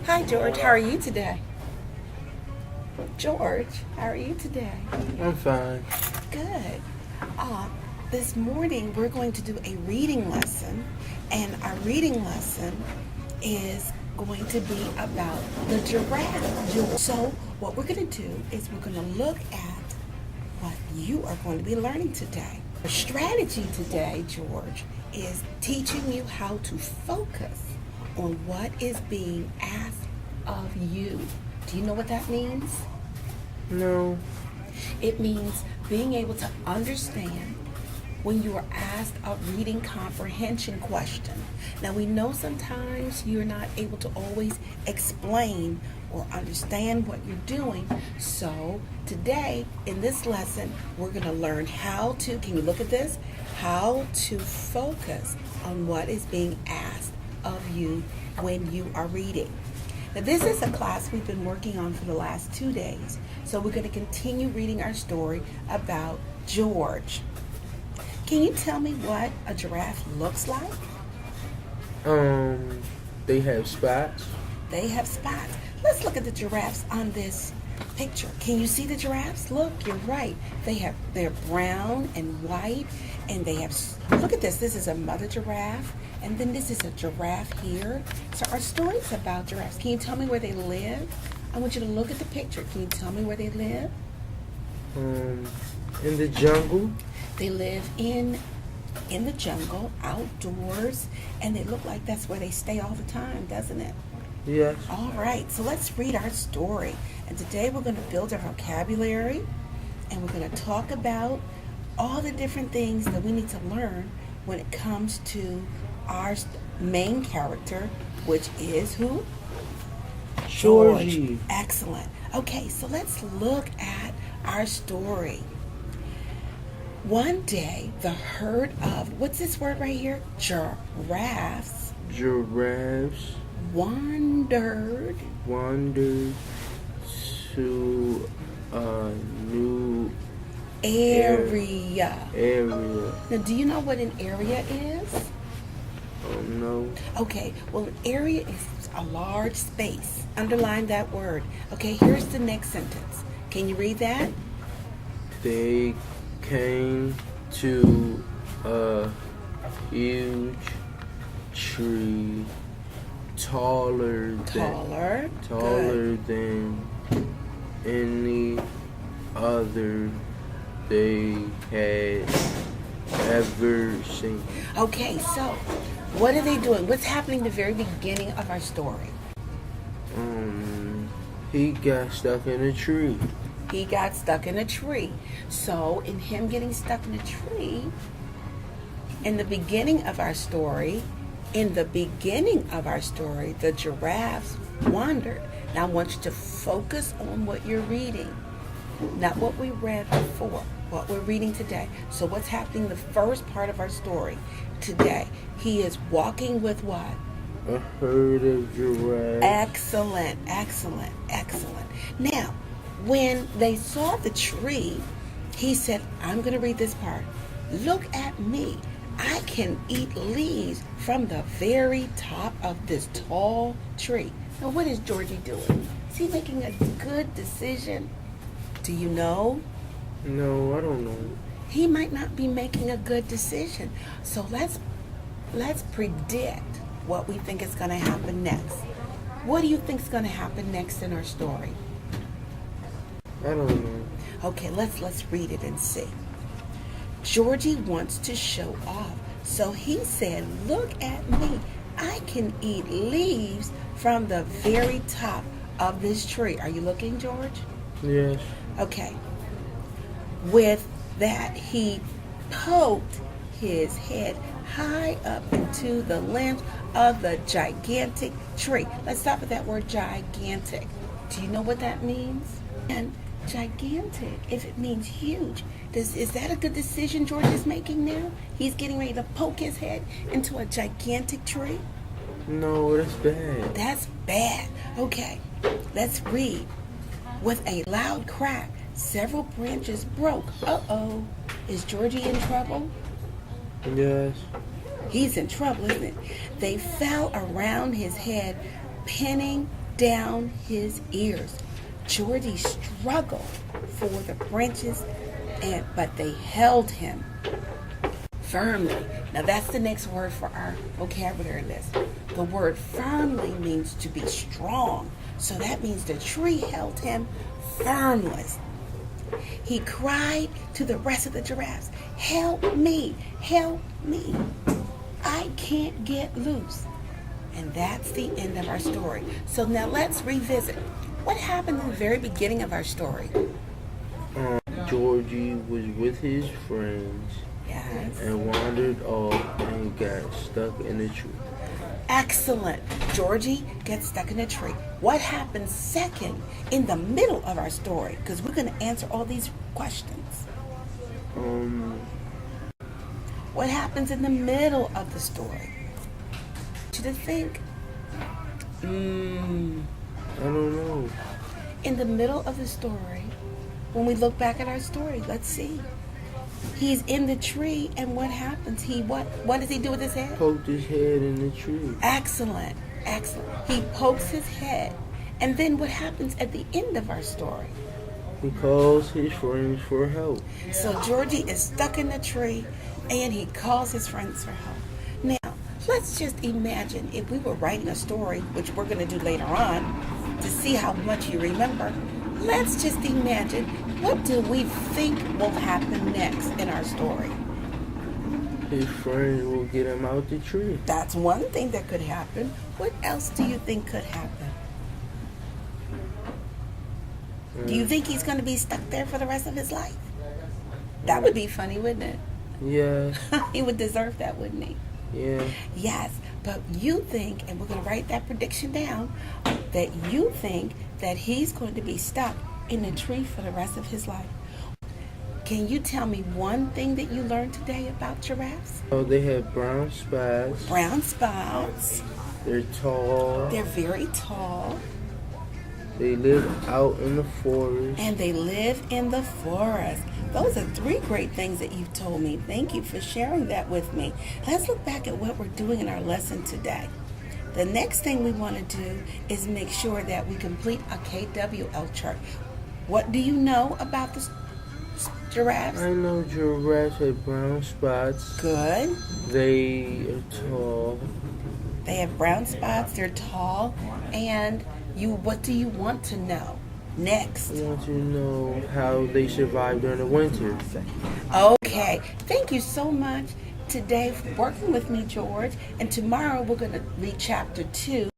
Hi, George. How are you today? George, how are you today? I'm fine. Good. This morning we're going to do a reading lesson, and our reading lesson is going to be about the giraffe. So what we're going to do is we're going to look at what you are going to be learning today. Our strategy today, George, is teaching you how to focus on what is being asked of you. Do you know what that means? No. It means being able to understand when you are asked a reading comprehension question. Now, we know sometimes you're not able to always explain or understand what you're doing. So today in this lesson, we're going to learn how to, can you look at this? How to focus on what is being asked of you when you are reading. Now, this is a class we've been working on for the last 2 days. So we're going to continue reading our story about George. Can you tell me what a giraffe looks like? They have spots. They have spots. Let's look at the giraffes on this picture. Can you see the giraffes? Look, you're right. They're brown and white, and they have, look at this. This is a mother giraffe, and then this is a giraffe here. So our story's about giraffes. Can you tell me where they live? I want you to look at the picture. Can you tell me where they live? In the jungle. They live in the jungle, outdoors, and they look like that's where they stay all the time, doesn't it? Yes. All right, so let's read our story. And today we're going to build our vocabulary, and we're going to talk about all the different things that we need to learn when it comes to our main character, which is who? Georgie. Excellent. Okay, so let's look at our story. One day, the herd of, what's this word right here? Giraffes. Giraffes Wandered to a new area. area. Now, do you know what an area is? No. Okay, well, an area is a large space. Underline that word. Okay, here's the next sentence. Can you read that? They came to a huge tree, taller Good. than any other they had ever seen. Okay, so what are they doing? What's happening at the very beginning of our story? He got stuck in a tree. He got stuck in a tree. So in him getting stuck in a tree, in the beginning of our story, the giraffes wandered. Now I want you to focus on what you're reading, not what we read before, what we're reading today. So what's happening in the first part of our story today? He is walking with what? A herd of giraffes. Excellent. Now, when they saw the tree, he said, I'm going to read this part. Look at me. I can eat leaves from the very top of this tall tree. Now, what is Georgie doing? Is he making a good decision? Do you know? No, I don't know. He might not be making a good decision. So let's predict what we think is going to happen next. What do you think is going to happen next in our story? I don't know. Okay, let's read it and see. Georgie wants to show off. So he said, look at me. I can eat leaves from the very top of this tree. Are you looking, George? Yes. Okay. With that, he poked his head high up into the limbs of the gigantic tree. Let's stop at that word gigantic. Do you know what that means? And gigantic, if it means huge. Is that a good decision George is making now? He's getting ready to poke his head into a gigantic tree? No, that's bad. That's bad. Okay, let's read. With a loud crack, several branches broke. Uh-oh. Is Georgie in trouble? Yes. He's in trouble, isn't it? They fell around his head, pinning down his ears. Georgie struggled for the branches, but they held him firmly. Now that's the next word for our vocabulary list. The word firmly means to be strong. So that means the tree held him firmly. He cried to the rest of the giraffes, "Help me, help me. I can't get loose." And that's the end of our story. So now let's revisit. What happened in the very beginning of our story? Georgie was with his friends Yes. and wandered off and got stuck in a tree. Excellent. Georgie gets stuck in a tree. What happens second in the middle of our story? Because we're going to answer all these questions. What happens in the middle of the story? To think. I don't know. In the middle of the story, when we look back at our story, let's see. He's in the tree, and what happens? What does he do with his head? Poked his head in the tree. Excellent, excellent. He pokes his head, and then what happens at the end of our story? He calls his friends for help. So Georgie is stuck in the tree, and he calls his friends for help. Now, let's just imagine if we were writing a story, which we're going to do later on, to see how much you remember. Let's just imagine, what do we think will happen next in our story? His friends will get him out the tree. That's one thing that could happen. What else do you think could happen? Do you think he's going to be stuck there for the rest of his life? That would be funny, wouldn't it? Yeah. He would deserve that, wouldn't he? Yeah. Yes, but you think, and we're going to write that prediction down, that you think that he's going to be stuck in a tree for the rest of his life. Can you tell me one thing that you learned today about giraffes? Oh, they have brown spots. Brown spots. They're tall. They're very tall. They live out in the forest. And they live in the forest. Those are 3 great things that you've told me. Thank you for sharing that with me. Let's look back at what we're doing in our lesson today. The next thing we want to do is make sure that we complete a KWL chart. What do you know about the giraffes? I know giraffes have brown spots. Good. They are tall. They have brown spots. They're tall. And what do you want to know next? I want to know how they survive during the winter. Okay. Thank you so much today for working with me, George. And tomorrow we're going to read chapter 2.